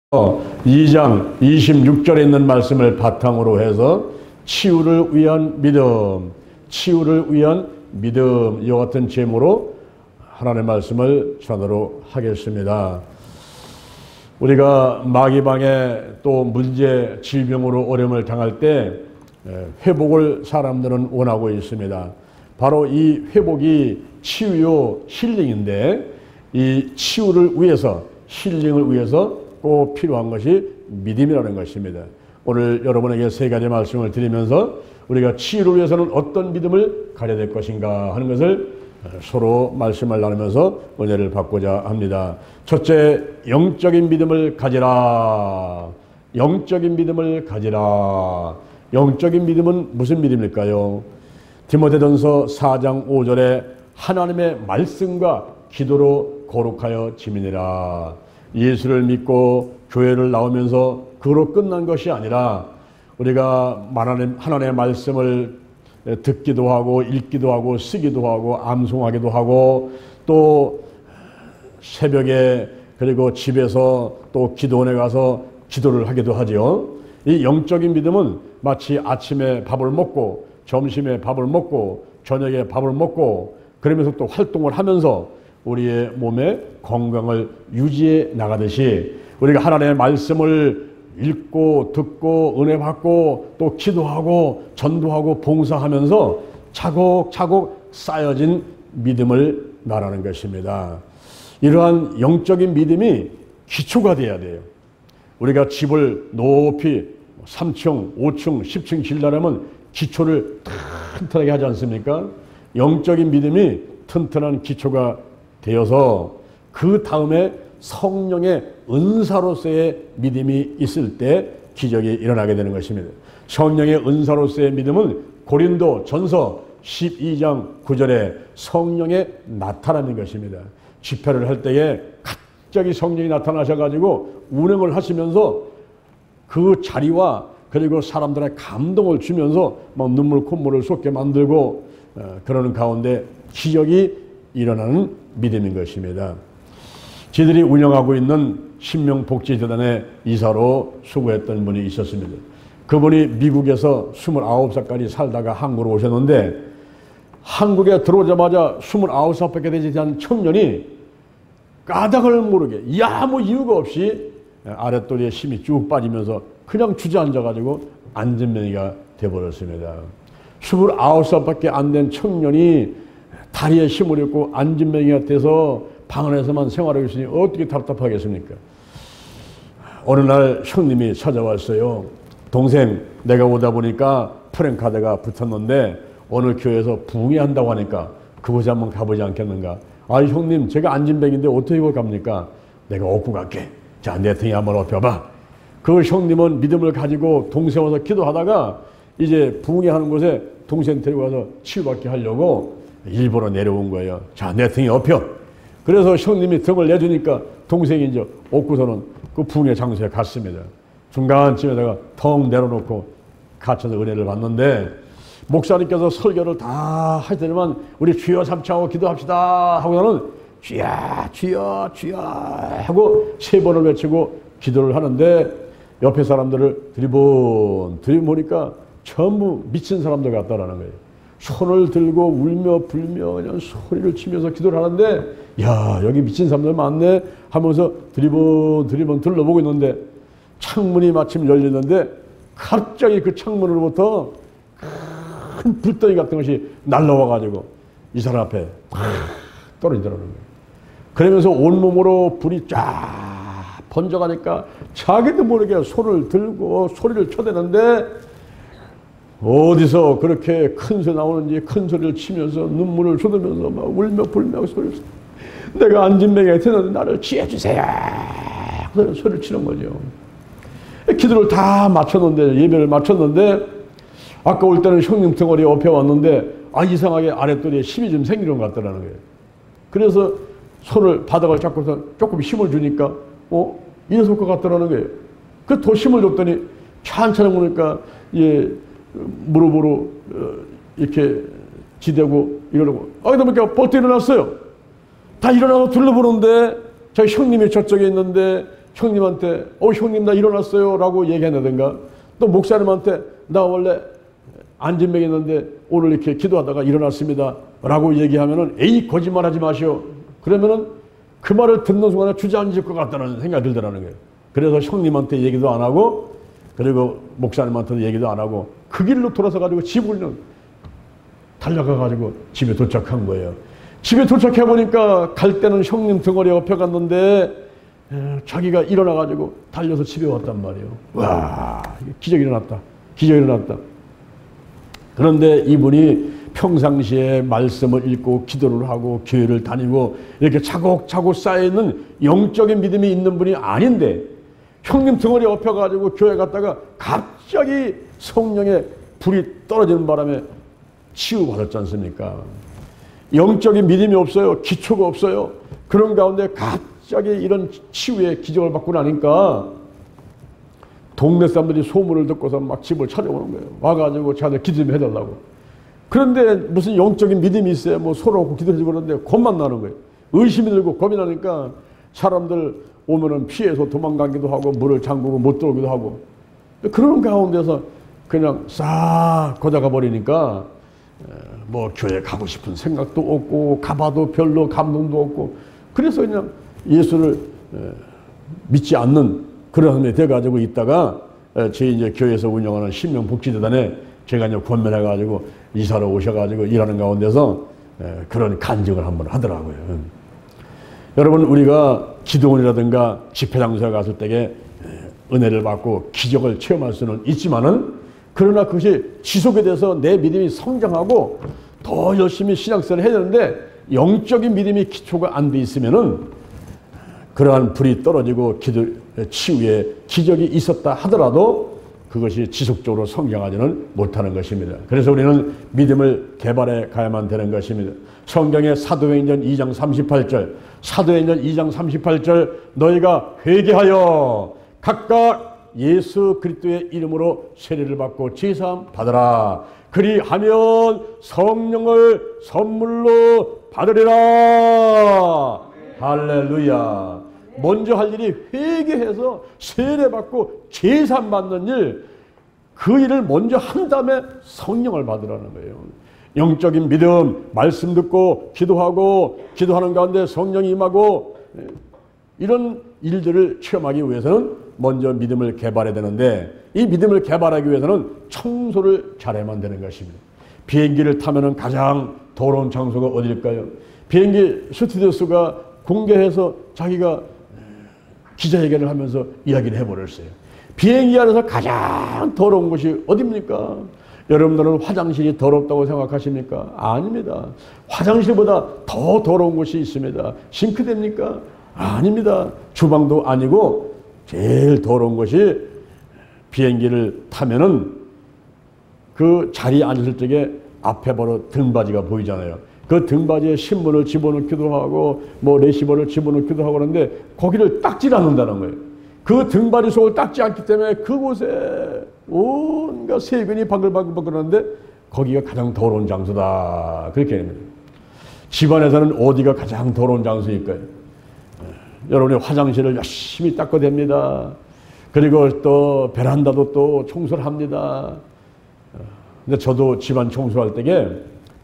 2장 26절에 있는 말씀을 바탕으로 해서 치유를 위한 믿음, 치유를 위한 믿음, 이와 같은 제목으로 하나님의 말씀을 전하도록 하겠습니다. 우리가 마귀방에 또 문제, 질병으로 어려움을 당할 때 회복을 사람들은 원하고 있습니다. 바로 이 회복이 치유요, 힐링인데 이 치유를 위해서, 힐링을 위해서 꼭 필요한 것이 믿음이라는 것입니다. 오늘 여러분에게 세 가지 말씀을 드리면서 우리가 치유를 위해서는 어떤 믿음을 가져야 될 것인가 하는 것을 서로 말씀을 나누면서 은혜를 받고자 합니다. 첫째, 영적인 믿음을 가지라. 영적인 믿음을 가지라. 영적인 믿음은 무슨 믿음일까요? 디모데전서 4장 5절에 하나님의 말씀과 기도로 거룩하여 지민이라. 예수를 믿고 교회를 나오면서 그로 끝난 것이 아니라 우리가 하나님의 말씀을 듣기도 하고 읽기도 하고 쓰기도 하고 암송하기도 하고 또 새벽에 그리고 집에서 또 기도원에 가서 기도를 하기도 하죠. 이 영적인 믿음은 마치 아침에 밥을 먹고 점심에 밥을 먹고 저녁에 밥을 먹고 그러면서 또 활동을 하면서 우리의 몸의 건강을 유지해 나가듯이 우리가 하나님의 말씀을 읽고 듣고 은혜 받고 또 기도하고 전도하고 봉사하면서 차곡차곡 쌓여진 믿음을 말하는 것입니다. 이러한 영적인 믿음이 기초가 돼야 돼요. 우리가 집을 높이 3층, 5층, 10층 지으려면 기초를 튼튼하게 하지 않습니까? 영적인 믿음이 튼튼한 기초가 되어서 그 다음에 성령의 은사로서의 믿음이 있을 때 기적이 일어나게 되는 것입니다. 성령의 은사로서의 믿음은 고린도 전서 12장 9절에 성령의 나타나는 것입니다. 집회를 할 때에 갑자기 성령이 나타나셔가지고 운행을 하시면서 그 자리와 그리고 사람들의 감동을 주면서 막 눈물 콧물을 쏟게 만들고 그러는 가운데 기적이 일어나는 믿음인 것입니다. 저희들이 운영하고 있는 신명복지재단의 이사로 수고했던 분이 있었습니다. 그분이 미국에서 29살까지 살다가 한국으로 오셨는데 한국에 들어오자마자 29살밖에 되지 않은 청년이 까닭을 모르게 아무 이유가 없이 아랫도리에 힘이 쭉 빠지면서 그냥 주저앉아가지고 안진뱅이가 되어버렸습니다. 29살밖에 안 된 청년이 다리에 힘을 잃고 안진뱅이가 돼서 방 안에서만 생활하고 있으니 어떻게 답답하겠습니까? 어느 날 형님이 찾아왔어요. 동생, 내가 오다 보니까 프랭카드가 붙었는데 오늘 교회에서 부흥회한다고 하니까 그곳에 한번 가보지 않겠는가? 아, 형님, 제가 안진뱅인데 어떻게 이걸 갑니까? 내가 업고 갈게. 자, 내 등에 한번 업혀봐. 그 형님은 믿음을 가지고 동생 와서 기도하다가 이제 부흥회 하는 곳에 동생 데리고 가서 치유받게 하려고 일부러 내려온 거예요. 자, 내 등에 업혀. 그래서 형님이 등을 내주니까 동생이 이제 업고서는 그 부흥회 장소에 갔습니다. 중간쯤에다가 텅 내려놓고 갇혀서 은혜를 받는데 목사님께서 설교를 다 하시더니만 우리 주여 삼창하고 기도합시다 하고서는 주여 주여 주여 하고 3번을 외치고 기도를 하는데 옆에 사람들을 들이본 보니까 전부 미친 사람들 같다라는 거예요. 손을 들고 울며 불며 그냥 소리를 치면서 기도를 하는데 야, 여기 미친 사람들 많네 하면서 드리번 둘러보고 있는데 창문이 마침 열리는데 갑자기 그 창문으로부터 큰 불덩이 같은 것이 날라와가지고 이 사람 앞에 팍 떨어지더라는 거예요. 그러면서 온몸으로 불이 쫙 번져가니까 자기도 모르게 손을 들고 소리를 쳐대는데 어디서 그렇게 큰 소리 나오는지 큰 소리를 치면서 눈물을 쏟으면서 막 울며 불며 소리를 내가 안진뱅이가 되는데 나를 치해주세요 소리를 치는 거죠. 기도를 다 마쳤는데 예배를 마쳤는데 아까 올 때는 형님 덩어리에 업혀왔는데 이상하게 아랫도리에 힘이 좀 생기는 것 같더라는 거예요. 그래서 손을 바닥을 잡고서 조금 힘을 주니까 이래서 올 것 같더라는 거예요. 그 더 힘을 줬더니 천천히 오니까 무릎으로 이렇게 지대고 이러고 그러다 보니까 벌떡 일어났어요. 다 일어나서 둘러보는데 저희 형님이 저쪽에 있는데 형님한테 형님 나 일어났어요 라고 얘기한다든가, 또 목사님한테 나 원래 안진병이었는데 오늘 이렇게 기도하다가 일어났습니다 라고 얘기하면은 에이 거짓말하지 마시오. 그러면은 그 말을 듣는 순간에 주저앉을 것 같다는 생각이 들더라는 거예요. 그래서 형님한테 얘기도 안 하고, 그리고 목사님한테도 얘기도 안 하고 그 길로 돌아서 가지고 집을 달려가 가지고 집에 도착한 거예요. 집에 도착해 보니까 갈 때는 형님 등허리 옆에 갔는데 자기가 일어나 가지고 달려서 집에 왔단 말이에요. 와, 기적이 일어났다. 기적이 일어났다. 그런데 이분이 평상시에 말씀을 읽고 기도를 하고 교회를 다니고 이렇게 차곡차곡 쌓여있는 영적인 믿음이 있는 분이 아닌데, 형님 등허리 엎여 가지고 교회 갔다가 갑자기 성령의 불이 떨어지는 바람에 치유받았지 않습니까? 영적인 믿음이 없어요. 기초가 없어요. 그런 가운데 갑자기 이런 치유의 기적을 받고 나니까 동네 사람들이 소문을 듣고서 막 집을 찾아오는 거예요. 와가지고 자기들 기도 좀 해달라고. 그런데 무슨 영적인 믿음이 있어야 뭐 서로 기도해주고 그러는데 겁만 나는 거예요. 의심이 들고 겁이 나니까 사람들 오면은 피해서 도망가기도 하고 물을 잠그고 못 들어오기도 하고, 그런 가운데서 그냥 싹 거다가 버리니까 뭐 교회 가고 싶은 생각도 없고 가봐도 별로 감동도 없고, 그래서 그냥 예수를 믿지 않는 그런 사람이 돼가지고 있다가 저희 이제 교회에서 운영하는 신명복지재단에 제가 이제 권면해가지고 이사로 오셔가지고 일하는 가운데서 그런 간증을 한번 하더라고요. 여러분, 우리가 기도원이라든가 집회장소에 갔을 때에 은혜를 받고 기적을 체험할 수는 있지만은, 그러나 그것이 지속이 돼서 내 믿음이 성장하고 더 열심히 신앙생활을 해야 되는데 영적인 믿음이 기초가 안 돼 있으면은 그러한 불이 떨어지고 치유의 기적이 있었다 하더라도 그것이 지속적으로 성장하지는 못하는 것입니다. 그래서 우리는 믿음을 개발해 가야만 되는 것입니다. 성경의 사도행전 2장 38절, 사도행전 2장 38절, 너희가 회개하여 각각 예수 그리스도의 이름으로 세례를 받고 제사함 받으라. 그리하면 성령을 선물로 받으리라. 할렐루야. 먼저 할 일이 회개해서 세례받고 제사함 받는 일, 그 일을 먼저 한 다음에 성령을 받으라는 거예요. 영적인 믿음, 말씀 듣고 기도하고 기도하는 가운데 성령이 임하고 이런 일들을 체험하기 위해서는 먼저 믿음을 개발해야 되는데, 이 믿음을 개발하기 위해서는 청소를 잘해야만 되는 것입니다. 비행기를 타면은 가장 더러운 장소가 어딜까요? 비행기 스튜어디스가 공개해서 자기가 기자회견을 하면서 이야기를 해버렸어요. 비행기 안에서 가장 더러운 곳이 어디입니까? 여러분들은 화장실이 더럽다고 생각하십니까? 아닙니다. 화장실보다 더 더러운 곳이 있습니다. 싱크대입니까? 아닙니다. 주방도 아니고 제일 더러운 것이, 비행기를 타면은 그 자리에 앉을 적에 앞에 바로 등받이가 보이잖아요. 그 등받이에 신문을 집어넣기도 하고 뭐 레시버를 집어넣기도 하고 그러는데 거기를 닦지 않는다는 거예요. 그 등받이 속을 닦지 않기 때문에 그곳에 온갖 세균이 바글바글 하는데 거기가 가장 더러운 장소다. 그렇게 합니다. 집안에서는 어디가 가장 더러운 장소일까요? 여러분이 화장실을 열심히 닦아야 됩니다. 그리고 또 베란다도 또 청소를 합니다. 근데 저도 집안 청소할 때에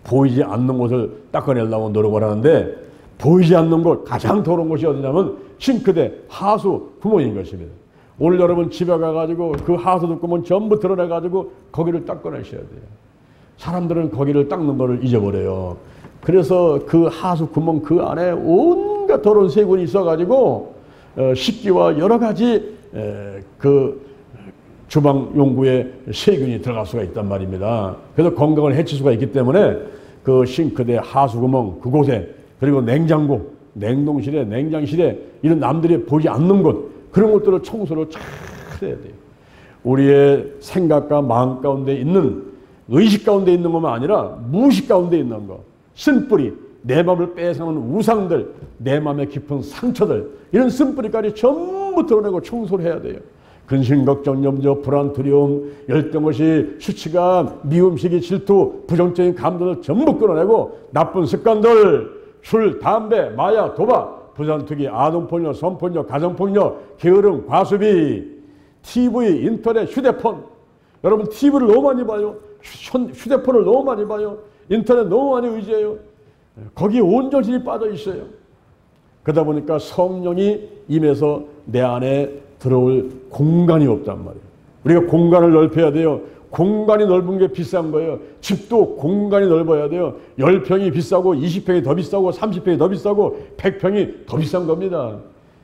보이지 않는 곳을 닦아내려고 노력을 하는데, 보이지 않는 곳, 가장 더러운 곳이 어디냐면 싱크대, 하수, 구멍인 것입니다. 오늘 여러분 집에 가가지고 그 하수도 구멍 전부 드러내가지고 거기를 닦아내셔야 돼요. 사람들은 거기를 닦는 거를 잊어버려요. 그래서 그 하수 구멍 그 안에 온갖 더러운 세균이 있어가지고 식기와 여러 가지 그 주방 용구에 세균이 들어갈 수가 있단 말입니다. 그래서 건강을 해칠 수가 있기 때문에 그 싱크대, 하수구멍 그곳에, 그리고 냉장고, 냉동실에, 냉장실에, 이런 남들이 보지 않는 곳, 그런 것들을 청소를 잘 해야 돼요. 우리의 생각과 마음 가운데 있는, 의식 가운데 있는 것만 아니라 무의식 가운데 있는 것, 쓴뿌리, 내 마음을 뺏어오는 우상들, 내 마음의 깊은 상처들, 이런 쓴뿌리까지 전부 드러내고 청소를 해야 돼요. 근심, 걱정, 염려, 불안, 두려움, 열등의식, 수치감, 미움, 시기, 질투, 부정적인 감정을 전부 끌어내고 나쁜 습관들, 술, 담배, 마약, 도박, 부산투기, 아동폭력, 성폭력, 가정폭력, 게으름, 과수비, TV, 인터넷, 휴대폰. 여러분 TV를 너무 많이 봐요. 휴대폰을 너무 많이 봐요. 인터넷 너무 많이 의지해요. 거기에 온전히 빠져 있어요. 그러다 보니까 성령이 임해서 내 안에 들어올 공간이 없단 말이에요. 우리가 공간을 넓혀야 돼요. 공간이 넓은 게 비싼 거예요. 집도 공간이 넓어야 돼요. 10평이 비싸고 20평이 더 비싸고 30평이 더 비싸고 100평이 더 비싼 겁니다.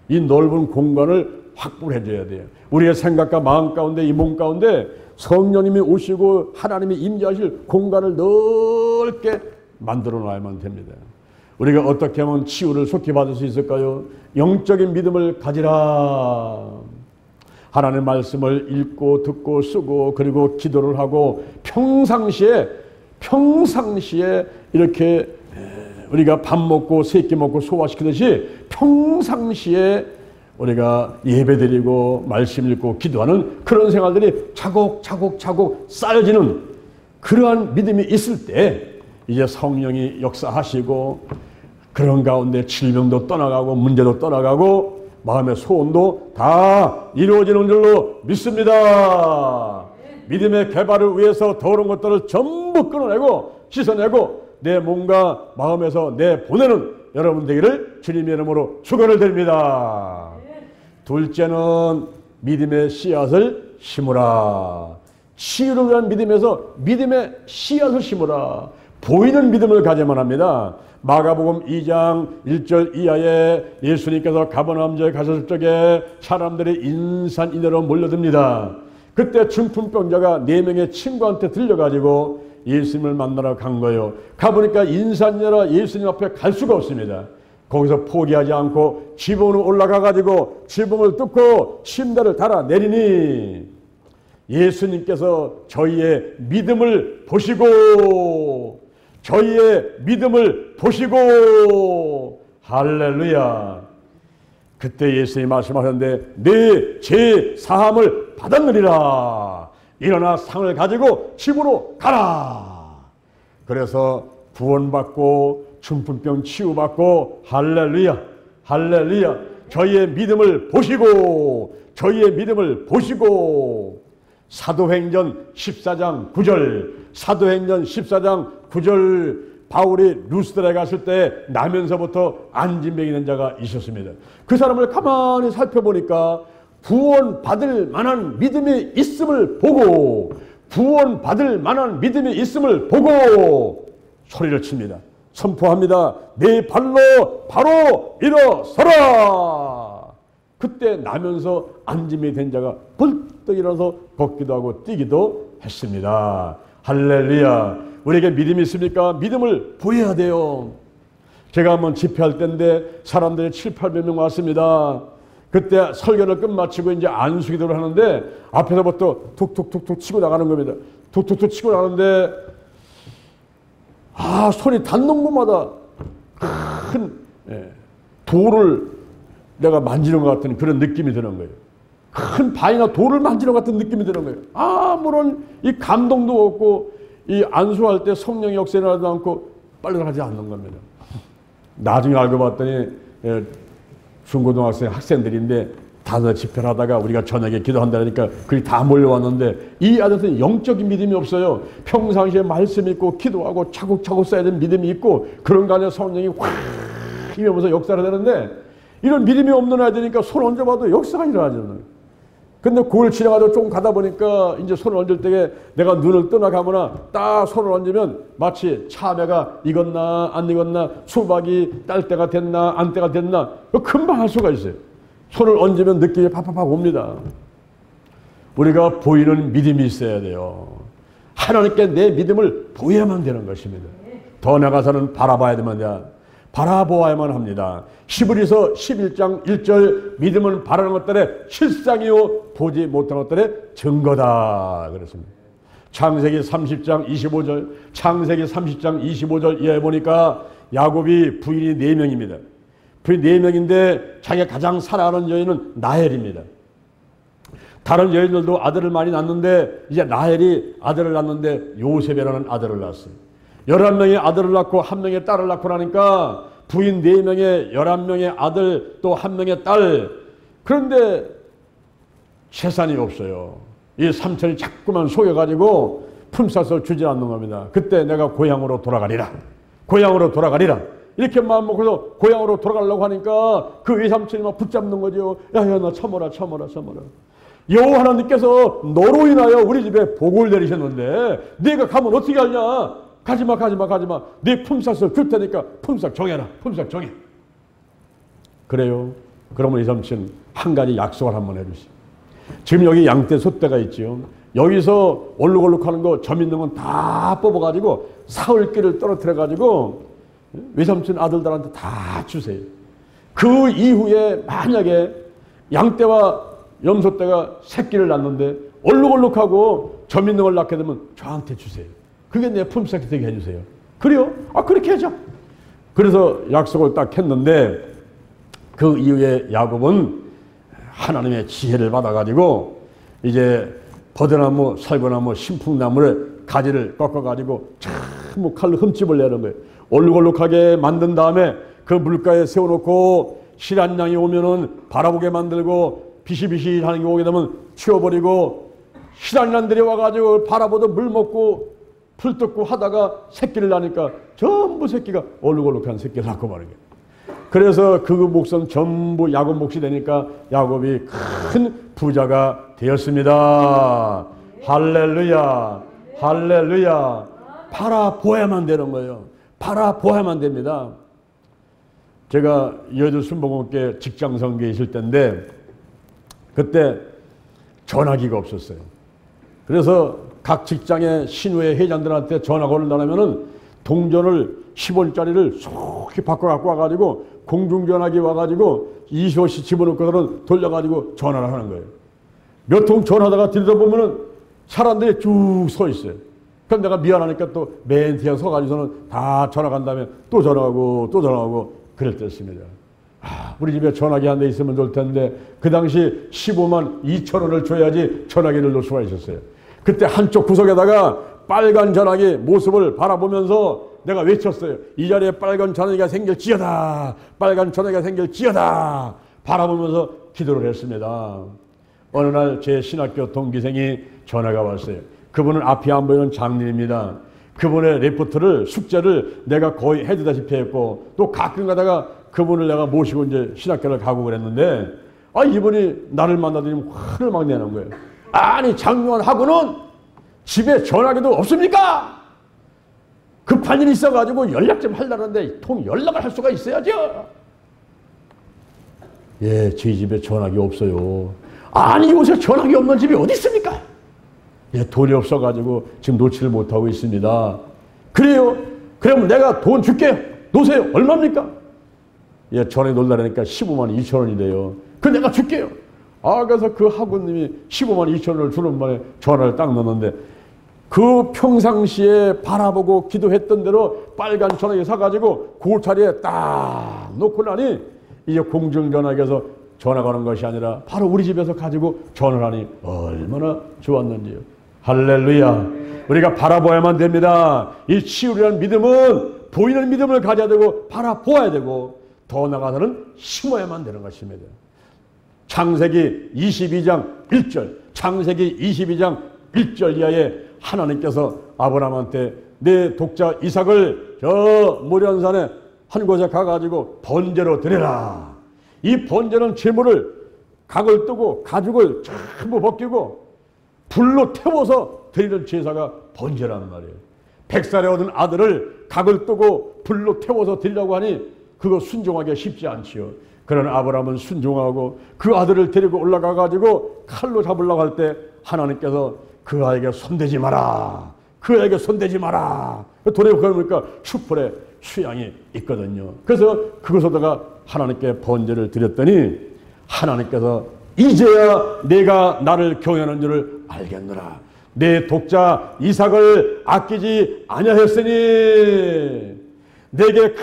이 넓은 공간을 확보를 해줘야 돼요. 우리의 생각과 마음 가운데 이 몸 가운데 성령님이 오시고 하나님이 임재하실 공간을 넓게 만들어 놔야만 됩니다. 우리가 어떻게 하면 치유를 속히 받을 수 있을까요? 영적인 믿음을 가지라. 하나님의 말씀을 읽고 듣고 쓰고 그리고 기도를 하고 평상시에 이렇게 우리가 밥 먹고 세 끼 먹고 소화시키듯이 평상시에 우리가 예배드리고 말씀 읽고 기도하는 그런 생활들이 차곡차곡 쌓여지는 그러한 믿음이 있을 때 이제 성령이 역사하시고 그런 가운데 질병도 떠나가고 문제도 떠나가고 마음의 소원도 다 이루어지는 줄로 믿습니다. 믿음의 개발을 위해서 더러운 것들을 전부 끊어내고 씻어내고 내 몸과 마음에서 내보내는 여러분 되기를 주님의 이름으로 축원을 드립니다. 둘째는 믿음의 씨앗을 심으라. 치유를 위한 믿음에서 믿음의 씨앗을 심으라. 보이는 믿음을 가져야만 합니다. 마가복음 2장 1절 이하에 예수님께서 가버나움에 가셨을 적에 사람들이 인산인해로 몰려듭니다. 그때 중풍병자가 4명의 친구한테 들려가지고 예수님을 만나러 간 거예요. 가보니까 인산인해라 예수님 앞에 갈 수가 없습니다. 거기서 포기하지 않고 지붕으로 올라가가지고 지붕을 뚫고 침대를 달아 내리니 예수님께서 저희의 믿음을 보시고 할렐루야. 그때 예수님이 말씀하셨는데 내 죄 사함을 받았느니라. 일어나 상을 가지고 집으로 가라. 그래서 구원받고 중풍병 치유받고 할렐루야. 저희의 믿음을 보시고 사도행전 14장 9절 바울이 루스드라에 갔을 때 나면서부터 안진병이 있는 자가 있었습니다. 그 사람을 가만히 살펴보니까 구원받을 만한 믿음이 있음을 보고 소리를 칩니다. 선포합니다. 내 발로 바로 일어서라. 그때 나면서 안진병이 된 자가 벌떡 일어나서 걷기도 하고 뛰기도 했습니다. 할렐루야. 우리에게 믿음이 있습니까? 믿음을 보여야 돼요. 제가 한번 집회할 때인데 사람들이 700~800명 왔습니다. 그때 설교를 끝마치고 이제 안수기도를 하는데 앞에서부터 툭툭툭툭 치고 나가는 겁니다. 툭툭툭 치고 나가는데 손이 닿는 곳마다 큰 돌을 내가 만지는 것 같은 그런 느낌이 드는 거예요. 큰 바위나 돌을 만지는 것 같은 느낌이 드는 거예요. 아무런 이 감동도 없고 이 안수할 때 성령의 역사가 나지 않고 빨리 가지 않는 겁니다. 나중에 알고 봤더니 중고등학생 학생들인데 다들 집회를 하다가 우리가 저녁에 기도한다니까 그게 다 몰려왔는데 이 아들은 영적인 믿음이 없어요. 평상시에 말씀 있고 기도하고 차곡차곡 쌓여야 되는 믿음이 있고 그런 거 아니라 성령이 확 힘면서 역사를 하는데 이런 믿음이 없는 아이들이니까 손 얹어봐도 역사가 일어나지 않아요. 근데 그걸 지나가다 조금 가다 보니까 이제 손을 얹을 때에 내가 눈을 떠나가거나 딱 손을 얹으면 마치 참외가 익었나 안 익었나 수박이 딸 때가 됐나 안 때가 됐나 금방 알 수가 있어요. 손을 얹으면 느낌이 팍팍팍 옵니다. 우리가 보이는 믿음이 있어야 돼요. 하나님께 내 믿음을 보여야만 되는 것입니다. 더 나가서는 바라봐야 됩니다. 바라보아야만 합니다. 히브리서 11장 1절 믿음은 바라는 것들의 실상이요 보지 못한 것들의 증거다 그랬습니다. 창세기 30장 25절 이하에 보니까 야곱이 부인이 4명입니다. 부인 4명인데 자기가 가장 사랑하는 여인은 라헬입니다. 다른 여인들도 아들을 많이 낳는데 이제 라헬이 아들을 낳는데 요셉이라는 아들을 낳았어요. 11명의 아들을 낳고 1명의 딸을 낳고 나니까 부인 4명에 11명의 아들 또 1명의 딸. 그런데 재산이 없어요. 이 삼촌이 자꾸만 속여가지고 품삯을 주지 않는 겁니다. 그때 내가 고향으로 돌아가리라. 고향으로 돌아가리라. 이렇게 마음 먹고서 고향으로 돌아가려고 하니까 그 외삼촌이 막 붙잡는 거죠. 야야 나 참어라. 여호와 하나님께서 너로 인하여 우리 집에 복을 내리셨는데 네가 가면 어떻게 하냐. 가지마. 네 품삯을 줄 테니까 품삯 정해라. 품삯 정해. 그래요. 그러면 외삼촌 한 가지 약속을 한번 해주세요. 지금 여기 양떼 소떼가 있지요. 여기서 얼룩얼룩하는 거 점 있는 건 다 뽑아가지고 사흘길을 떨어뜨려가지고 외삼촌 아들들한테 다 주세요. 그 이후에 만약에 양떼와 염소떼가 새끼를 낳는데 얼룩얼룩하고 점 있는 걸 낳게 되면 저한테 주세요. 그게 내 품삯이 되게 해주세요. 그래요? 그렇게 하자. 그래서 약속을 딱 했는데 그 이후에 야곱은 하나님의 지혜를 받아가지고 이제 버드나무, 살구나무, 신풍나무를 가지를 꺾어가지고 참 칼로 흠집을 내는 거예요. 얼룩얼룩하게 만든 다음에 그 물가에 세워놓고 실한양이 오면은 바라보게 만들고 비시비시하는 게 오게 되면 치워버리고 실한양들이 와가지고 바라보도 물 먹고 풀 뜯고 하다가 새끼를 낳으니까 전부 새끼가 얼룩얼룩한 새끼를 낳고 마는 거예요. 그래서 그 몫은 전부 야곱 몫이 되니까 야곱이 큰 부자가 되었습니다. 할렐루야. 바라보아야만 되는 거예요. 바라보아야만 됩니다. 제가 여주 순복음교회 직장선교에 있을 때인데 그때 전화기가 없었어요. 그래서 각 직장의 신우의 회장들한테 전화가 올라오면은 동전을 10원짜리를 속히 바꿔 갖고 와가지고 공중전화기 와가지고 25시 집어넣고서는 돌려가지고 전화를 하는 거예요. 몇 통 전화하다가 들여다보면은 사람들이 쭉 서 있어요. 그럼 내가 미안하니까 또 맨 뒤에 서가지고서는 다 전화 간 다음에 또 전화하고 그럴 때였습니다. 우리 집에 전화기 한 대 있으면 좋을 텐데 그 당시 15만 2천 원을 줘야지 전화기를 놓을 수가 있었어요. 그때 한쪽 구석에다가 빨간 전화기 모습을 바라보면서 내가 외쳤어요. 이 자리에 빨간 전화기가 생길지어다. 빨간 전화기가 생길지어다. 바라보면서 기도를 했습니다. 어느 날 제 신학교 동기생이 전화가 왔어요. 그분은 앞이 안 보이는 장님입니다. 그분의 리포트를 숙제를 내가 거의 해주다시피 했고 또 가끔 가다가 그분을 내가 모시고 이제 신학교를 가고 그랬는데 이분이 나를 만나더니 화를 막 내는 거예요. 아니 장로하고는 집에 전화기도 없습니까? 급한 일이 있어가지고 연락 좀 하려는데 통 연락을 할 수가 있어야죠. 예, 저희 집에 전화기 없어요. 아니 요새 전화기 없는 집이 어디 있습니까? 예, 돈이 없어가지고 지금 놓지를 못하고 있습니다. 그래요? 그러면 내가 돈 줄게요. 놓으세요. 얼마입니까? 예, 전에 놀라니까 15만 2천 원이 돼요. 그 내가 줄게요. 그래서 그 학우님이 15만 2천 원을 주는 만에 전화를 딱 넣었는데 그 평상시에 바라보고 기도했던 대로 빨간 전화기 사가지고 그 자리에 딱 놓고 나니 이제 공중전화기에서 전화 가는 것이 아니라 바로 우리 집에서 가지고 전화를 하니 얼마나 좋았는지요. 할렐루야. 우리가 바라보아야만 됩니다. 이 치유라는 믿음은 보이는 믿음을 가져야 되고 바라보아야 되고 더 나아가서는 심어야만 되는 것입니다. 창세기 22장 1절 창세기 22장 1절 이하에 하나님께서 아브라함한테 내 독자 이삭을 저 모리안산에 한 곳에 가가지고 번제로 드려라. 이 번제는 제물을 각을 뜨고 가죽을 전부 벗기고 불로 태워서 드리는 제사가 번제라는 말이에요. 100살에 얻은 아들을 각을 뜨고 불로 태워서 드리려고 하니 그거 순종하기가 쉽지 않지요. 그러나 아브라함은 순종하고 그 아들을 데리고 올라가가지고 칼로 잡으려고 할 때 하나님께서 그 아이에게 손대지 마라. 그 아이에게 손대지 마라. 돌에 걸으니까 슈퍼에 수양이 있거든요. 그래서 그것에다가 하나님께 번제를 드렸더니 하나님께서 이제야 내가 나를 경외하는 줄을 알겠노라. 내 독자 이삭을 아끼지 아니하였으니 내게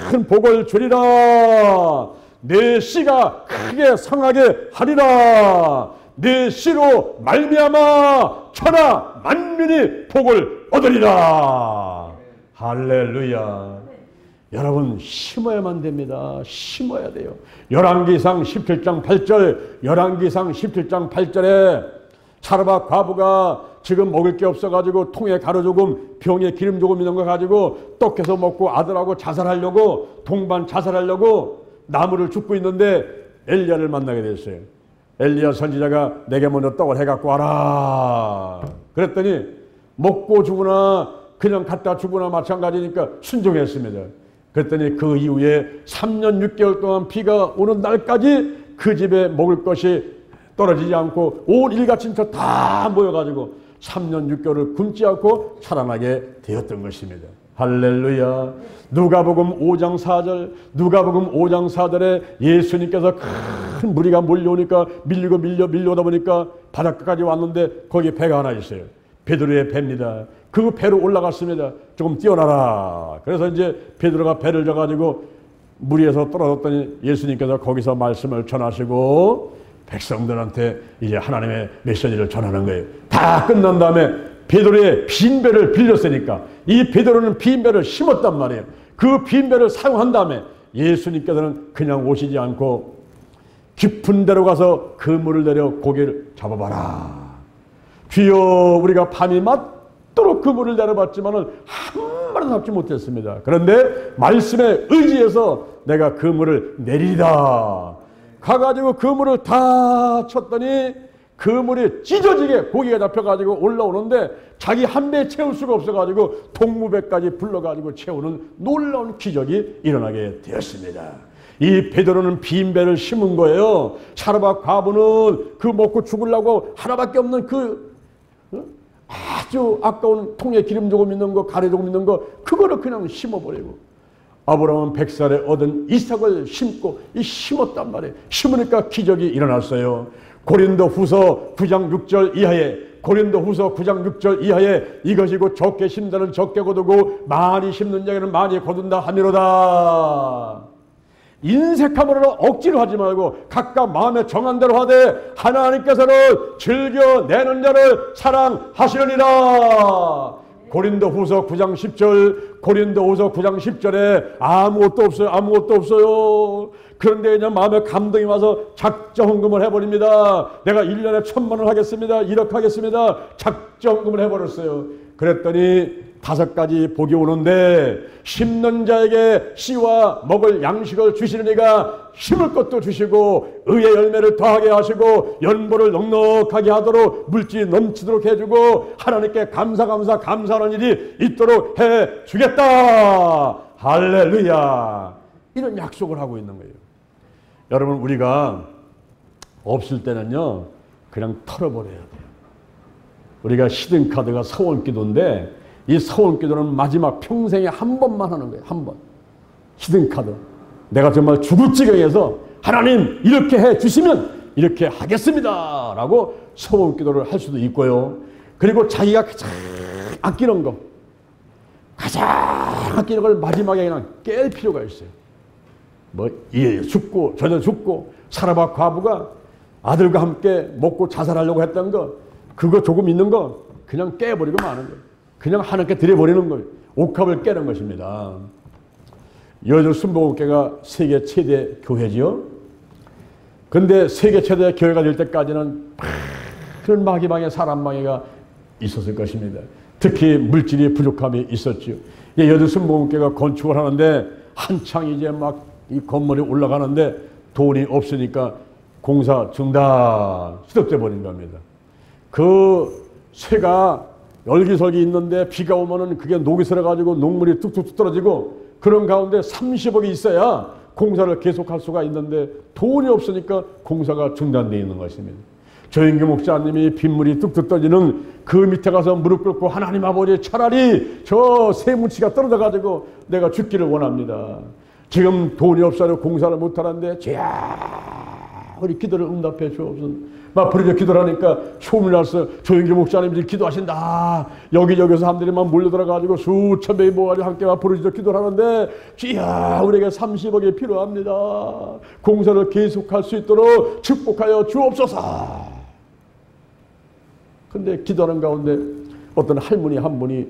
큰 복을 주리라. 내 씨가 크게 성하게 하리라. 내 씨로 말미암아 천하 만민이 복을 얻으리라. 할렐루야. 여러분 심어야만 됩니다. 심어야 돼요. 열왕기상 17장 8절, 열왕기상 17장 8절에 사르밧 과부가 지금 먹을 게 없어가지고 통에 가루 조금, 병에 기름 조금 있는 거 가지고 떡해서 먹고 아들하고 자살하려고, 동반 자살하려고 나무를 줍고 있는데 엘리야를 만나게 됐어요. 엘리야 선지자가 내게 먼저 떡을 해갖고 와라. 그랬더니 먹고 죽으나 그냥 갖다 주거나 마찬가지니까 순종했습니다. 그랬더니 그 이후에 3년 6개월 동안 비가 오는 날까지 그 집에 먹을 것이 떨어지지 않고 온 일가친척 다 모여가지고 3년 6개월을 굶지 않고 살아나게 되었던 것입니다. 할렐루야. 누가복음 5장 4절, 누가복음 5장 4절에 예수님께서 큰 무리가 몰려오니까 밀려오다 보니까 바닷가까지 왔는데 거기 배가 하나 있어요. 베드로의 배입니다. 그 배로 올라갔습니다. 조금 뛰어나라. 그래서 이제 베드로가 배를 져가지고 무리에서 떨어졌더니 예수님께서 거기서 말씀을 전하시고 백성들한테 이제 하나님의 메시지를 전하는 거예요. 다 끝난 다음에 베드로의 빈 배를 빌렸으니까 이 베드로는 빈 배를 심었단 말이에요. 그 빈 배를 사용한 다음에 예수님께서는 그냥 오시지 않고 깊은 데로 가서 그물을 내려 고기를 잡아봐라. 주여, 우리가 밤이 맞도록 그물을 내려봤지만은 한 마리도 잡지 못했습니다. 그런데 말씀에 의지해서 내가 그물을 내리리다. 가가지고 그물을 다 쳤더니 그물이 찢어지게 고기가 잡혀가지고 올라오는데 자기 한 배에 채울 수가 없어가지고 동무배까지 불러가지고 채우는 놀라운 기적이 일어나게 되었습니다. 이 베드로는 빈 배를 심은 거예요. 사르밧 과부는 그 먹고 죽으려고 하나밖에 없는 그 아주 아까운 통에 기름 조금 있는 거, 가래 조금 있는 거, 그거를 그냥 심어버리고, 아브라함은 100살에 얻은 이삭을 심고 심었단 말이에요. 심으니까 기적이 일어났어요. 고린도 후서 9장 6절 이하에, 고린도 후서 9장 6절 이하에 이것이 곧 적게 심자는 적게 거두고 많이 심는 자에게는 많이 거둔다 하니로다. 인색함으로 억지로 하지 말고 각각 마음에 정한 대로 하되 하나님께서는 즐겨내는 자를 사랑하시느니라. 고린도 후서 9장 10절, 고린도 후서 9장 10절에 아무것도 없어요. 아무것도 없어요. 그런데 그냥 마음에 감동이 와서 작정 헌금을 해버립니다. 내가 1년에 1,000만 원 하겠습니다. 1억 하겠습니다. 작정 헌금을 해버렸어요. 그랬더니 5가지 복이 오는데, 심는 자에게 씨와 먹을 양식을 주시는 이가 심을 것도 주시고 의의 열매를 더하게 하시고 연보를 넉넉하게 하도록 물질이 넘치도록 해주고 하나님께 감사하는 일이 있도록 해주겠다. 할렐루야. 이런 약속을 하고 있는 거예요. 여러분, 우리가 없을 때는요 그냥 털어버려야 돼요. 우리가 히든카드가 서원기도인데 이 서원기도는 마지막 평생에 한 번만 하는 거예요. 한 번. 히든카드. 내가 정말 죽을 지경에서 하나님 이렇게 해주시면 이렇게 하겠습니다 라고 서원기도를 할 수도 있고요. 그리고 자기가 가장 아끼는 거, 가장 아끼는 걸 마지막에 그냥 깰 필요가 있어요. 뭐 죽고 전혀 죽고 사르밧 과부가 아들과 함께 먹고 자살하려고 했던 거, 그거 조금 있는 거 그냥 깨버리고 마는 거예요. 그냥 하나님께 드려버리는 거예요. 옥합을 깨는 것입니다. 여주 순복음교회가 세계 최대 교회지요. 근데 세계 최대 교회가 될 때까지는 그런 마귀방해 사람방해가 있었을 것입니다. 특히 물질이 부족함이 있었지요. 여주 순복음교회가 건축을 하는데 한창 이제 막 이 건물이 올라가는데 돈이 없으니까 공사 중단, 스톱돼 버린 겁니다. 그 쇠가 열기설기 있는데 비가 오면은 그게 녹이 슬어가지고 녹물이 뚝뚝 떨어지고, 그런 가운데 30억이 있어야 공사를 계속할 수가 있는데 돈이 없으니까 공사가 중단되어 있는 것입니다. 조영규 목사님이 빗물이 뚝뚝 떨어지는 그 밑에 가서 무릎 꿇고 하나님 아버지, 차라리 저 쇠문치가 떨어져가지고 내가 죽기를 원합니다. 지금 돈이 없어서 공사를 못하는데 주야 우리 기도를 응답해 주옵소서. 막 부르짖어 기도를 하니까 소문이 났어요. 조영규 목사님들이 기도하신다. 여기저기서 사람들이 막 몰려들어가지고 수천 명이 모아가지고 함께 막 부르짖어 기도를 하는데, 주야 우리에게 30억이 필요합니다. 공사를 계속할 수 있도록 축복하여 주옵소서. 근데 기도하는 가운데 어떤 할머니 한 분이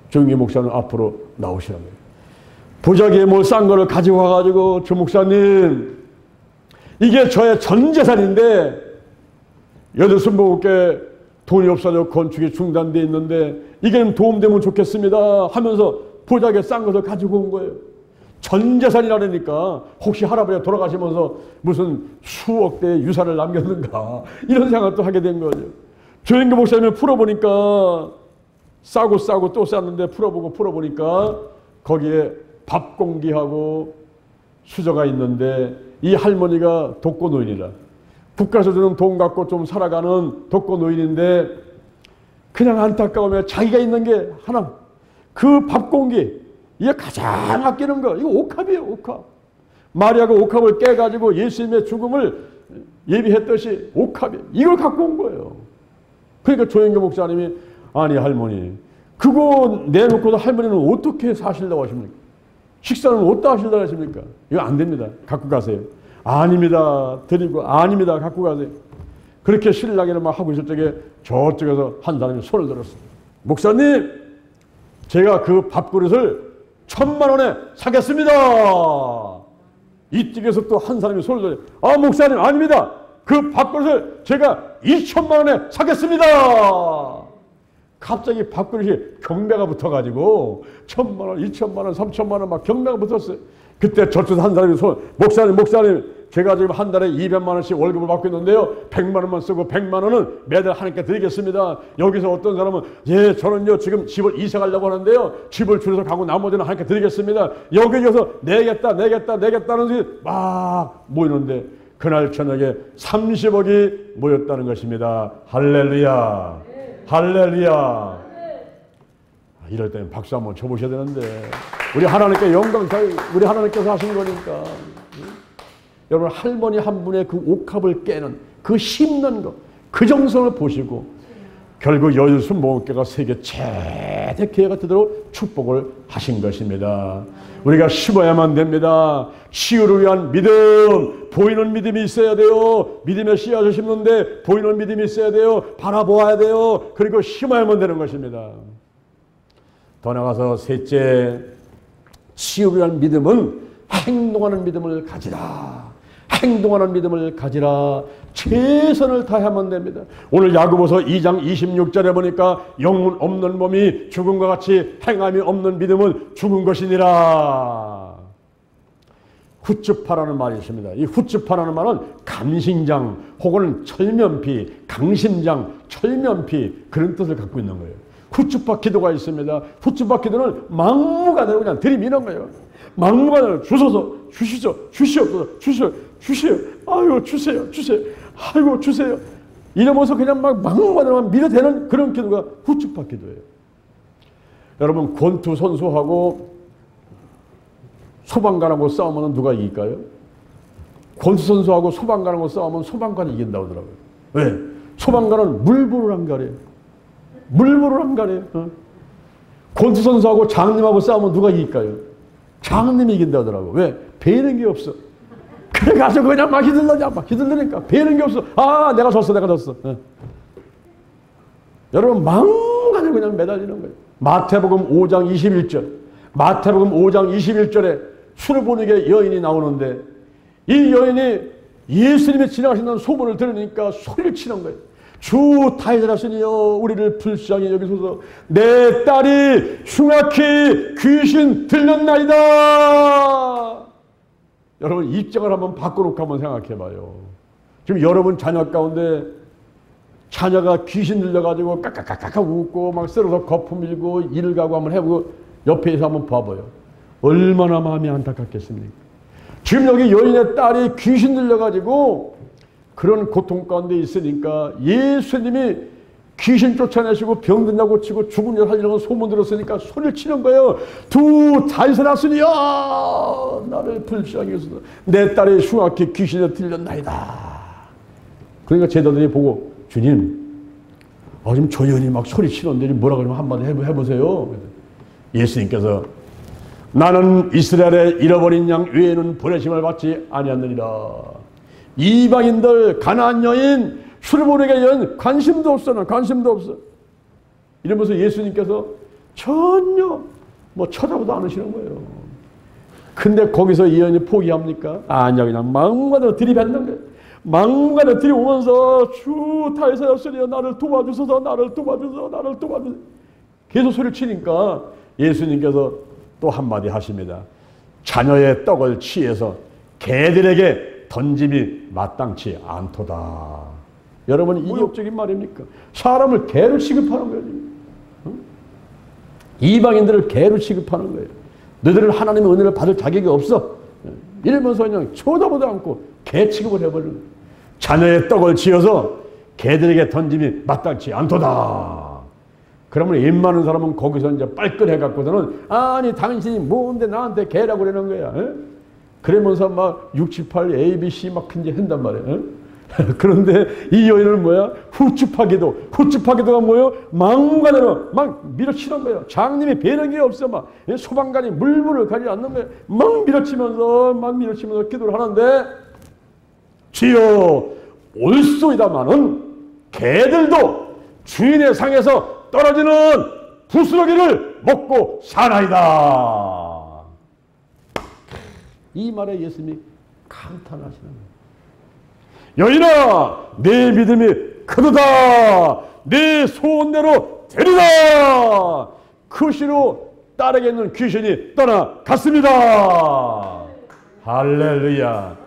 조영규 목사님 앞으로 나오시는 거예요. 보자기에 뭐 싼 거를 가지고 와가지고, 주 목사님, 이게 저의 전 재산인데 여덟순복음교회 돈이 없어져 건축이 중단돼 있는데 이게 도움되면 좋겠습니다 하면서 보자기에 싼 것을 가지고 온 거예요. 전 재산이라니까 혹시 할아버지가 돌아가시면서 무슨 수억 대의 유산을 남겼는가 이런 생각도 하게 된 거죠. 조영교 목사님을 풀어보니까 싸고 또 쌌는데 풀어보니까 거기에 밥 공기하고 수저가 있는데 이 할머니가 독거노인이라 국가에서 주는 돈 갖고 좀 살아가는 독거노인인데 그냥 안타까우면 자기가 있는 게 하나, 그 밥 공기, 이게 가장 아끼는 거, 이거 옥합이에요, 옥합. 마리아가 옥합을 깨가지고 예수님의 죽음을 예비했듯이 옥합이 이걸 갖고 온 거예요. 그러니까 조영교 목사님이 아니 할머니 그거 내놓고도 할머니는 어떻게 사실다고 하십니까? 식사는 어디다 하실다고 하십니까? 이거 안 됩니다. 갖고 가세요. 아닙니다. 드리고 아닙니다. 갖고 가세요. 그렇게 신랑이랑 막 하고 있을 적에 저쪽에서 한 사람이 손을 들었어요. 목사님 제가 그 밥그릇을 1,000,000원에 사겠습니다. 이쪽에서 또 한 사람이 손을 들어요. 아 목사님 아닙니다. 그 밥그릇을 제가 2,000,000원에 사겠습니다. 갑자기 밥그릇이 경매가 붙어가지고 1,000,000원, 2,000,000원, 3,000,000원 막 경매가 붙었어요. 그때 저쪽에서 한 사람이 목사님 제가 지금 한 달에 200만 원씩 월급을 받고 있는데요. 100만 원만 쓰고 100만 원은 매달 하나님께 드리겠습니다. 여기서 어떤 사람은 예 저는요 지금 집을 이사 가려고 하는데요. 집을 줄여서 가고 나머지는 하나님께 드리겠습니다. 여기저기서 내겠다는 소리 막 모이는데 그날 저녁에 30억이 모였다는 것입니다. 할렐루야. 할렐루야. 이럴 때는 박수 한번 쳐보셔야 되는데 우리 하나님께 영광, 우리 하나님께서 하신 거니까. 여러분 할머니 한 분의 그 옥합을 깨는 그 심는 것, 그 정성을 보시고 결국 여덟순복음교회가 세계 최대 교회가 되도록 축복을 하신 것입니다. 우리가 심어야만 됩니다. 치유를 위한 믿음, 보이는 믿음이 있어야 돼요. 믿음의 씨앗을 심는데 보이는 믿음이 있어야 돼요. 바라보아야 돼요. 그리고 심어야만 되는 것입니다. 더 나아가서 셋째, 치유를 위한 믿음은 행동하는 믿음을 가지라. 행동하는 믿음을 가지라. 최선을 다하면 됩니다. 오늘 야고보서 2장 26절에 보니까 영문 없는 몸이 죽음과 같이 행함이 없는 믿음은 죽은 것이니라. 후츠파라는 말이 있습니다. 이 후츠파라는 말은 감신장 혹은 철면피, 강심장, 철면피 그런 뜻을 갖고 있는 거예요. 후츠파 기도가 있습니다. 후츠파 기도는 막무가 되고 그냥 들이미는 거예요. 막무가 되고 주소서, 주시죠, 주시옵소서, 주시오, 아유 주세요. 아이고 주세요. 이러면서 그냥 막 막무가 되고 밀어대는 그런 기도가 후츠파 기도예요. 여러분 권투 선수하고 소방관하고 싸우면 누가 이길까요? 권투 선수하고 소방관하고 싸우면 소방관이 이긴다고 하더라고요. 왜? 소방관은 물불을 안 가려요. 물불을 안 가려요. 권투 선수하고 장님하고 싸우면 누가 이길까요? 장님이 이긴다고 하더라고요. 왜? 배는 게 없어. 그래가지고 그냥 막 휘둘르니까 배는 게 없어. 아 내가 졌어. 여러분 망가지고 그냥 매달리는 거예요. 마태복음 5장 21절에 술을 보내게 여인이 나오는데 이 여인이 예수님이 지나가신다는 소문을 들으니까 소리를 치는 거예요. 주 다윗이라시니여 우리를 불쌍히 여기소서. 내 딸이 흉악히 귀신 들렸나이다. 여러분 입장을 한번 바꿔놓고 한번 생각해봐요. 지금 여러분 자녀 가운데 자녀가 귀신 들려가지고 까까까까 웃고 막 쓰러서 거품 밀고 일을 가고 한번 해보고 옆에서 한번 봐봐요. 얼마나 마음이 안타깝겠습니까? 지금 여기 여인의 딸이 귀신 들려가지고 그런 고통 가운데 있으니까 예수님이 귀신 쫓아내시고 병든다고 고치고 죽은 자 살리는 소문 들었으니까 소리를 치는 거예요. 두 다윗을 낳았으니 나를 불쌍히 여기소서. 내 딸이 흉악히 귀신에 들렸나이다. 그러니까 제자들이 보고 주님 지금 저 여인이 막 소리 치는데 뭐라 그러면 한마디 해보세요. 예수님께서 나는 이스라엘의 잃어버린 양 외에는 버려심을 받지 아니하느니라. 이방인들, 가나안 여인, 술 모르게 여인 관심도 없어. 이러면서 예수님께서 전혀 쳐다보도 않으시는 거예요. 근데 거기서 이 여인이 포기합니까? 아니야. 그냥 마음가대로 들이뱉는 거예요. 마음가대로 들이오면서 주 다윗이었으니 나를 도와주소서, 나를 도와주소서, 나를 도와주소서. 계속 소리를 치니까 예수님께서 또 한마디 하십니다. 자녀의 떡을 취해서 개들에게 던짐이 마땅치 않도다. 여러분, 이욕적인 말입니까? 사람을 개로 취급하는 거예요. 응? 이방인들을 개로 취급하는 거예요. 너희들은 하나님의 은혜를 받을 자격이 없어. 이러면서 그냥 쳐다보도 않고 개 취급을 해버리는 거예요. 자녀의 떡을 지어서 개들에게 던짐이 마땅치 않도다. 그러면 입 많은 사람은 거기서 이제 빨끌해갖고서는 아니 당신이 뭔데 나한테 개라고 그러는 거야. 에? 그러면서 막 6, 7, 8, A, B, C 막 이제 한단 말이야. 에? 그런데 이 여인은 뭐야? 후추파기도가 뭐예요? 막무가내로 막 밀어치는 거예요. 장님이 배는 게 없어. 막 소방관이 물불을 가리지 않는 거예요. 막 밀어치면서 기도를 하는데 주여 올소이다마는 개들도 주인의 상에서 떨어지는 부스러기를 먹고 사나이다. 이 말에 예수님이 감탄하시는 거예요. 여인아, 내 믿음이 크도다. 내 소원대로 되리라. 그 시로 따르겠는 귀신이 떠나갔습니다. 할렐루야.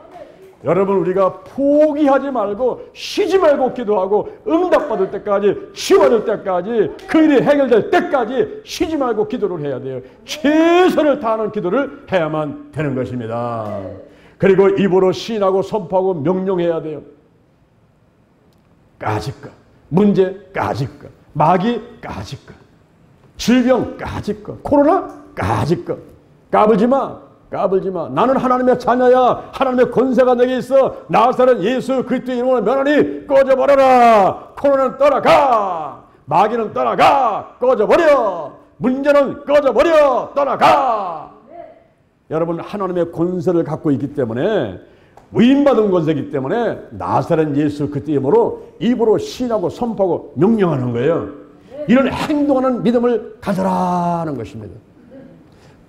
여러분, 우리가 포기하지 말고 쉬지 말고 기도하고 응답받을 때까지, 치유받을 때까지, 그 일이 해결될 때까지 쉬지 말고 기도를 해야 돼요. 최선을 다하는 기도를 해야만 되는 것입니다. 그리고 입으로 시인하고 선포하고 명령해야 돼요. 까짓것, 문제 까짓것, 마귀 까짓것, 질병 까짓것, 코로나 까짓것. 까불지 마. 나는 하나님의 자녀야. 하나님의 권세가 내게 있어. 나사렛 예수 그리스도의 이름으로 면하니 꺼져버려라. 코로나는 떠나가. 마귀는 떠나가. 꺼져버려. 문제는 꺼져버려. 떠나가. 여러분, 하나님의 권세를 갖고 있기 때문에, 위임받은 권세이기 때문에 나사렛 예수 그리스도의 이름으로 입으로 시인하고 선포하고 명령하는 거예요. 이런 행동하는 믿음을 가져라는 것입니다.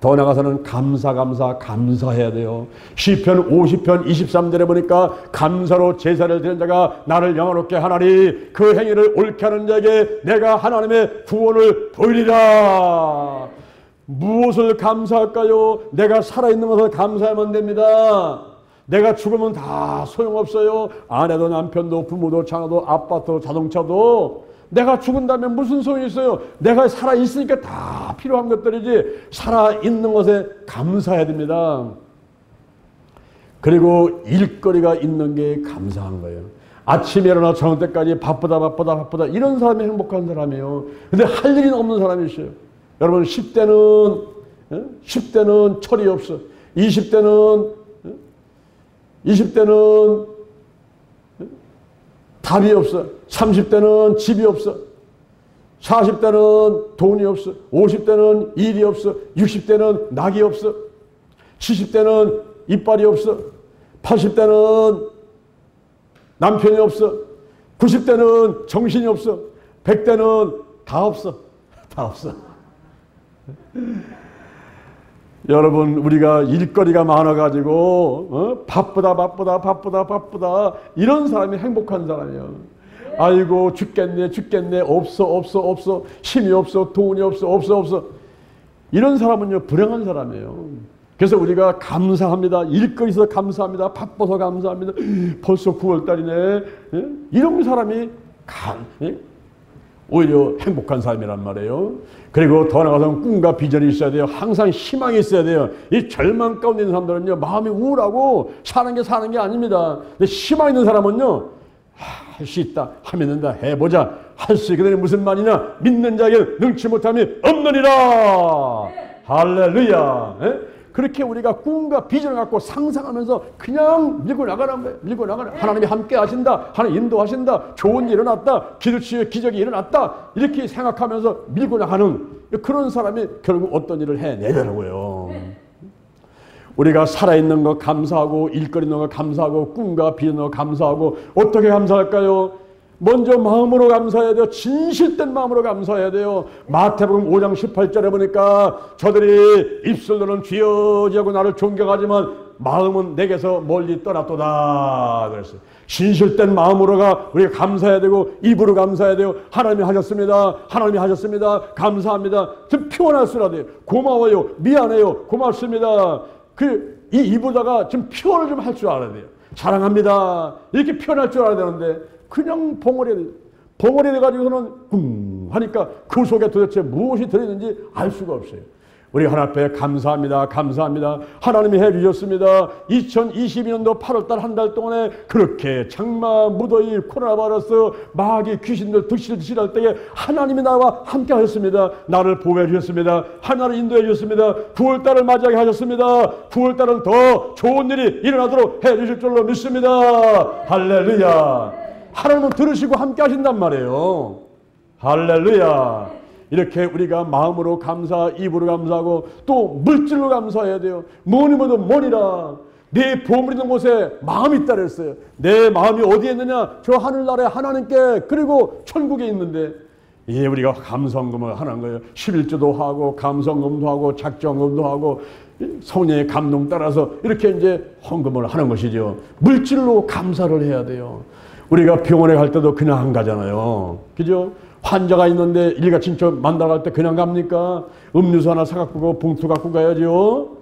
더 나아가서는 감사해야 돼요. 시편 50편 23절에 보니까 감사로 제사를 드리는 자가 나를 영화롭게 하나니 그 행위를 옳게 하는 자에게 내가 하나님의 구원을 보이리라. 무엇을 감사할까요? 내가 살아있는 것을 감사하면 됩니다. 내가 죽으면 다 소용없어요. 아내도 남편도 부모도 자녀도 아파트도 자동차도. 내가 죽은다면 무슨 소용이 있어요? 내가 살아있으니까 다 필요한 것들이지. 살아있는 것에 감사해야 됩니다. 그리고 일거리가 있는 게 감사한 거예요. 아침에 일어나 저녁 때까지 바쁘다 이런 사람이 행복한 사람이에요. 근데 할 일이 없는 사람이 있어요. 여러분, 10대는 철이 없어. 20대는 답이 없어. 30대는 집이 없어. 40대는 돈이 없어. 50대는 일이 없어. 60대는 낙이 없어. 70대는 이빨이 없어. 80대는 남편이 없어. 90대는 정신이 없어. 100대는 다 없어. 여러분, 우리가 일거리가 많아가지고 바쁘다 이런 사람이 행복한 사람이에요. 아이고 죽겠네 없어 힘이 없어 돈이 없어 이런 사람은요 불행한 사람이에요. 그래서 우리가 감사합니다. 일거리 있어서 감사합니다. 바빠서 감사합니다. 벌써 9월달이네. 이런 사람이 오히려 행복한 삶이란 말이에요. 그리고 더 나아가서는 꿈과 비전이 있어야 돼요. 항상 희망이 있어야 돼요. 이 절망 가운데 있는 사람들은요 마음이 우울하고 사는 게 아닙니다. 근데 희망 있는 사람은요 할 수 있다 하면 된다 해보자 할 수 있게 되는 무슨 말이냐 믿는 자에게 능치 못함이 없느니라. 할렐루야. 그렇게 우리가 꿈과 비전을 갖고 상상하면서 그냥 밀고 나가는 거예요. 하나님이 함께 하신다. 하나님 인도하신다. 좋은 일이 일어났다. 기적이 일어났다. 이렇게 생각하면서 밀고 나가는 그런 사람이 결국 어떤 일을 해내더라고요. 우리가 살아있는 거 감사하고 일거리 있는 거 감사하고 꿈과 비전을 감사하고 어떻게 감사할까요? 먼저 마음으로 감사해야 돼요. 진실된 마음으로 감사해야 돼요. 마태복음 5장 18절에 보니까 저들이 입술로는 주여 하고 나를 존경하지만 마음은 내게서 멀리 떠났도다 그랬어요. 진실된 마음으로가 우리가 감사해야 되고 입으로 감사해야 돼요. 하나님이 하셨습니다. 하나님이 하셨습니다. 감사합니다. 좀 표현할 수라 돼요. 고마워요. 미안해요. 고맙습니다. 이 입으로다가 좀 표현을 좀 할 줄 알아야 돼요. 사랑합니다. 이렇게 표현할 줄 알아야 되는데 그냥 벙어리 돼가지고서는 하니까 그 속에 도대체 무엇이 들어있는지 알 수가 없어요. 우리 하나님 앞에 감사합니다. 감사합니다. 하나님이 해주셨습니다. 2022년도 8월달 한 달 동안에 그렇게 장마, 무더위, 코로나 바이러스, 마귀, 귀신들 득실득실할 때에 하나님이 나와 함께 하셨습니다. 나를 보호해 주셨습니다. 하나를 인도해 주셨습니다. 9월달을 맞이하게 하셨습니다. 9월달은 더 좋은 일이 일어나도록 해 주실 줄로 믿습니다. 할렐루야. 하나님은 들으시고 함께 하신단 말이에요. 할렐루야. 이렇게 우리가 마음으로 감사, 입으로 감사하고 또 물질로 감사해야 돼요. 뭐니 뭐니 뭐니라 내 보물 있는 곳에 마음이 있다 그랬어요. 내 마음이 어디에 있느냐? 저 하늘나라에 하나님께 그리고 천국에 있는데 우리가 감성금을 하는 거예요. 11조도 하고 감성금도 하고 작정금도 하고 성령의 감동 따라서 이렇게 이제 헌금을 하는 것이죠. 물질로 감사를 해야 돼요. 우리가 병원에 갈 때도 그냥 안 가잖아요. 그죠? 환자가 있는데 일가친척 진짜 만나갈 때 그냥 갑니까? 음료수 하나 사갖고 봉투 갖고 가야죠.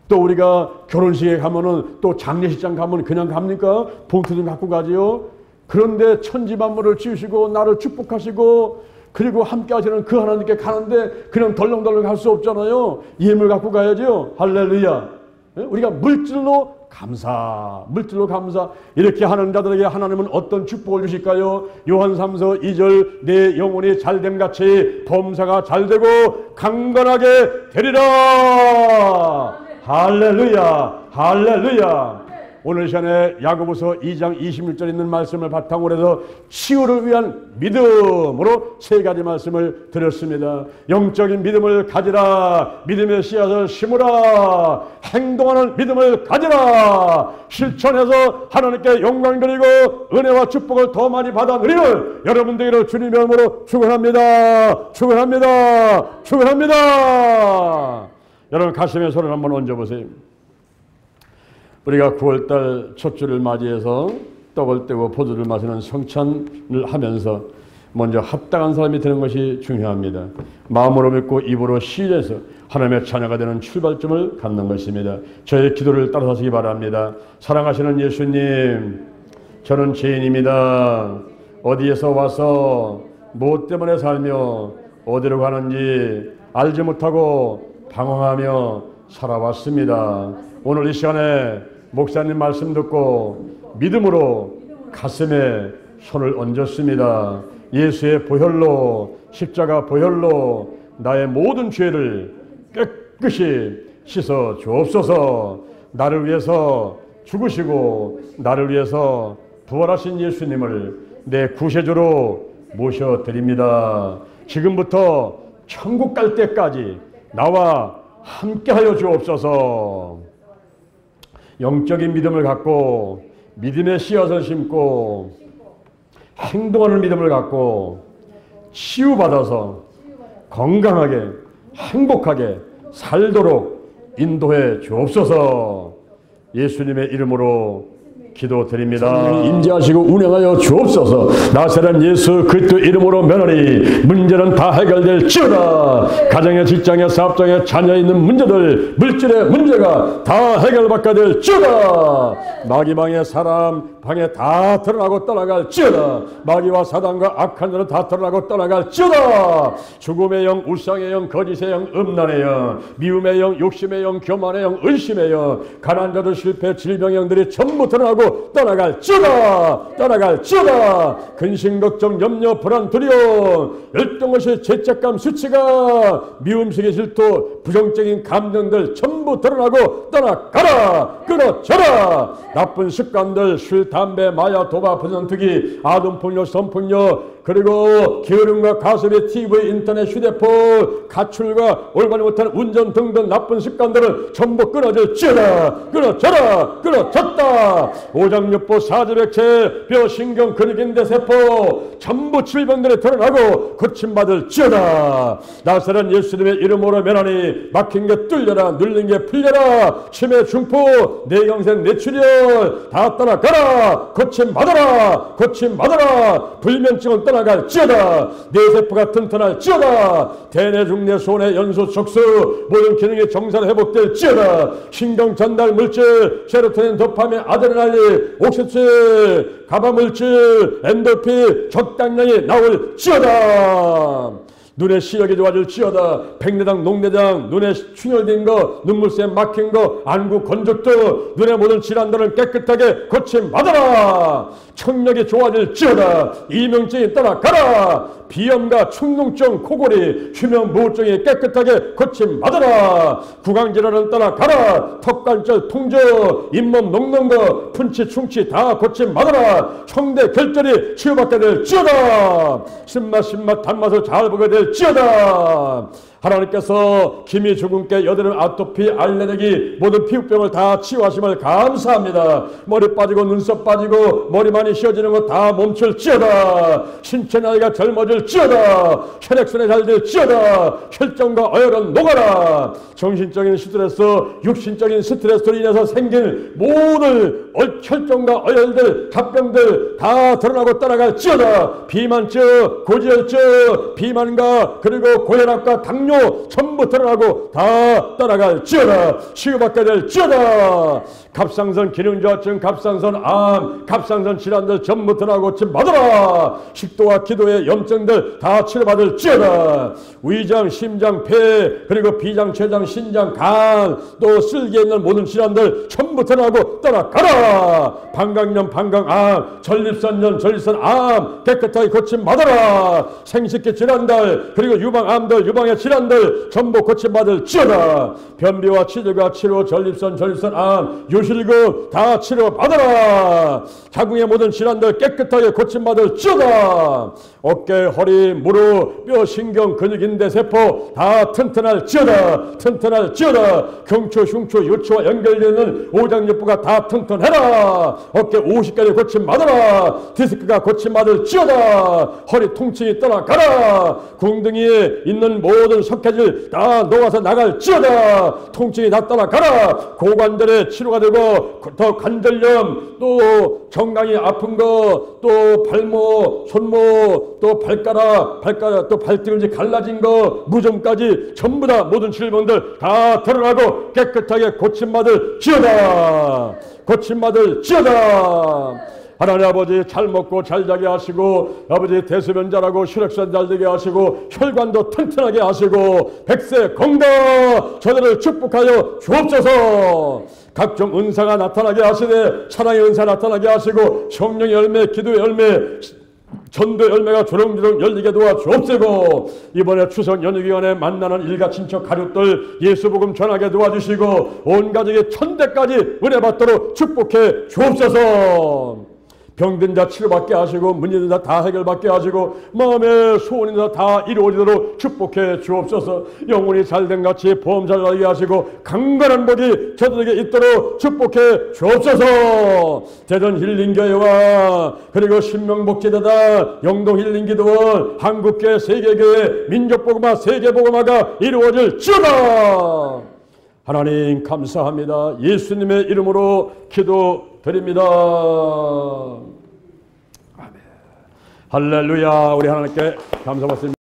또 우리가 결혼식에 가면은 또 장례식장 가면 그냥 갑니까? 봉투 좀 갖고 가지요. 그런데 천지만물을 지으시고 나를 축복하시고 그리고 함께 하시는 그 하나님께 가는데 그냥 덜렁덜렁 갈 수 없잖아요. 예물 갖고 가야죠. 할렐루야. 우리가 물질로 감사, 물질로 감사. 이렇게 하는 자들에게 하나님은 어떤 축복을 주실까요? 요한 3서 2절 내 영혼이 잘됨같이 범사가 잘되고 강건하게 되리라. 할렐루야. 할렐루야. 오늘 시간에 야고보서 2장 26절에 있는 말씀을 바탕으로 해서 치유를 위한 믿음으로 세 가지 말씀을 드렸습니다. 영적인 믿음을 가지라. 믿음의 씨앗을 심으라. 행동하는 믿음을 가지라. 실천해서 하나님께 영광 드리고 은혜와 축복을 더 많이 받아 누리는 여러분들에게 주님의 이름으로 축원합니다. 축원합니다. 축원합니다. 여러분 가슴에 손을 한번 얹어보세요. 우리가 9월달 첫 주를 맞이해서 떡을 떼고 포도를 마시는 성찬을 하면서 먼저 합당한 사람이 되는 것이 중요합니다. 마음으로 믿고 입으로 시인해서 하나님의 자녀가 되는 출발점을 갖는 것입니다. 저의 기도를 따라서 하시기 바랍니다. 사랑하시는 예수님, 저는 죄인입니다. 어디에서 와서 무엇 때문에 살며 어디로 가는지 알지 못하고 방황하며 살아왔습니다. 오늘 이 시간에 목사님 말씀 듣고 믿음으로 가슴에 손을 얹었습니다. 예수의 보혈로, 십자가 보혈로 나의 모든 죄를 깨끗이 씻어 주옵소서. 나를 위해서 죽으시고 나를 위해서 부활하신 예수님을 내 구세주로 모셔드립니다. 지금부터 천국 갈 때까지 나와 함께하여 주옵소서. 영적인 믿음을 갖고 믿음의 씨앗을 심고 행동하는 믿음을 갖고 치유받아서 건강하게 행복하게 살도록 인도해 주옵소서. 예수님의 이름으로 기도드립니다. 임재하시고 운행하여 주옵소서. 나사렛 예수 그리스도 이름으로 면하니 문제는 다 해결될지어다. 가정의 직장의 사업장의 자녀에 있는 문제들 물질의 문제가 다 해결받게 될지어다. 마귀방의 사람 방에 다 드러나고 떠나갈지어다. 마귀와 사단과 악한 자는 다 드러나고 떠나갈지어다. 죽음의 영, 우상의 영, 거짓의 영, 음란의 영, 미움의 영, 욕심의 영, 교만의 영, 의심의 영, 가난한 자들, 실패, 질병의 영들이 전부 드러나고 떠나갈지어다. 떠나갈지어다. 근심, 걱정, 염려, 불안, 두려움, 열등것이 죄책감, 수치가, 미움식의 질투, 부정적인 감정들 전부 드러나고 떠나가라. 끊어져라. 나쁜 습관들, 술, 담배, 마약, 도박, 부정투기, 아동폭력, 성폭력, 그리고 게으름과 가습의 TV, 인터넷, 휴대폰, 가출과 올바르지 못한 운전 등등 나쁜 습관들을 전부 끊어질지어다. 끊어져라. 끊어졌다. 오장육부, 사지백체, 뼈, 신경, 근육인대, 세포 전부 질병들이 드러나고 고침받을지어다. 나사렛 예수님의 이름으로 면하니 막힌 게 뚫려라. 눌린 게 풀려라. 치매, 중풍, 뇌경색, 뇌출혈 다 떠나가라. 고침받아라. 고침받아라. 불면증은 떠나갈지어다. 뇌세포가 튼튼할지어다. 대뇌, 중뇌, 소뇌, 연수, 척수 모든 기능이 정상 회복될지어다. 신경 전달 물질, 세로토닌, 도파민, 아드레날린, 옥시토신, 가바물질, 엔돌핀 적당량이 나올지어다. 눈의 시력이 좋아질지어다. 백내장, 녹내장, 눈에 충혈된 거, 눈물새 막힌 거, 안구 건조증, 눈의 모든 질환들을 깨끗하게 고침받아라. 청력이 좋아질지어다. 이명증이 떠나가라. 비염과 충농증, 코골이, 휴면무호증이 깨끗하게 고침받아라. 구강질환은 떠나가라. 턱관절, 통증, 잇몸 녹는 거, 분치, 충치 다 고침받아라. 성대 결절이 치유받게 될지어다. 신맛, 단맛을 잘 보게 될지어다. 하나님께서 기미, 주근깨, 여드름, 아토피, 알레르기 모든 피부병을 다 치유하심을 감사합니다. 머리 빠지고 눈썹 빠지고 머리 많이 휘어지는 거 다 멈출지어다. 신체 나이가 젊어질지어다. 혈액순환이 잘 될지어다. 혈전과 어혈은 녹아라. 정신적인 스트레스, 육신적인 스트레스로 인해서 생긴 모든 혈전과 어혈들, 갑병들 다 드러나고 떠나갈지어다. 비만증, 고지혈증, 비만과 그리고 고혈압과 당뇨 전부 드러나고 다 떠나갈지어다. 치유받게 될지어다. 갑상선 기능저하증, 갑상선 암, 갑상선 질환들 전부 드러나고 고침받아라. 식도와 기도의 염증들 다 치료받을지어다. 위장, 심장, 폐, 그리고 비장, 췌장, 신장, 간, 또 쓸개 있는 모든 질환들 전부 드러나고 떠나가라. 방광염, 방광암, 전립선염, 전립선암 깨끗하게 고침받아라. 생식기 질환들, 그리고 유방암들, 유방의 질환들 전부 고침받을지어다. 변비와 치질과 치료, 전립선, 전립선암, 유실금 다 치료받아라. 자궁의 모든 질환들 깨끗하게 고침받을지어다. 어깨, 허리, 무릎, 뼈, 신경, 근육인대, 세포 다 튼튼할지어다. 튼튼할지어다. 경추, 흉추, 요추와 연결되는 오장육부가 다 튼튼해라. 어깨 50까지 고침받아라. 디스크가 고침받을지어다. 허리 통증이 떠나가라. 궁둥이에 있는 모든 석회질 다 녹아서 나갈지어다. 통증이 다 떠나가라. 고관절의 치료가 되고 더 관절염, 또 정강이 아픈 거, 또 발목, 손목, 또 발가락, 또 발등지 갈라진 거, 무좀까지 전부 다 모든 질병들 다 드러나고 깨끗하게 고침받을지어다. 고침받을지어다. 하나님 아버지 잘 먹고 잘 자게 하시고, 아버지 대수변 잘하고 혈액순환 잘 되게 하시고, 혈관도 튼튼하게 하시고, 백세 건강 저들을 축복하여 주옵소서. 각종 은사가 나타나게 하시되 사랑의 은사 나타나게 하시고, 성령의 열매, 기도의 열매, 전도 열매가 조롱조롱 열리게 도와주옵시고, 이번에 추석 연휴 기간에 만나는 일가 친척 가족들 예수 복음 전하게 도와주시고, 온 가족이 천대까지 은혜 받도록 축복해 주옵소서. 병든 자 치료받게 하시고, 문제된 자 다 해결받게 하시고, 마음의 소원인 자 다 이루어지도록 축복해 주옵소서. 영혼이 잘된 같이 보험 잘 나게 하시고, 강건한 복이 저들에게 있도록 축복해 주옵소서. 대전 힐링교회와 그리고 신명복지대단, 영동 힐링기도원, 한국교회, 세계교회, 민족복음화, 세계복음화가 이루어질지어다. 하나님 감사합니다. 예수님의 이름으로 기도드립니다. 아멘. 할렐루야. 우리 하나님께 감사 받습니다.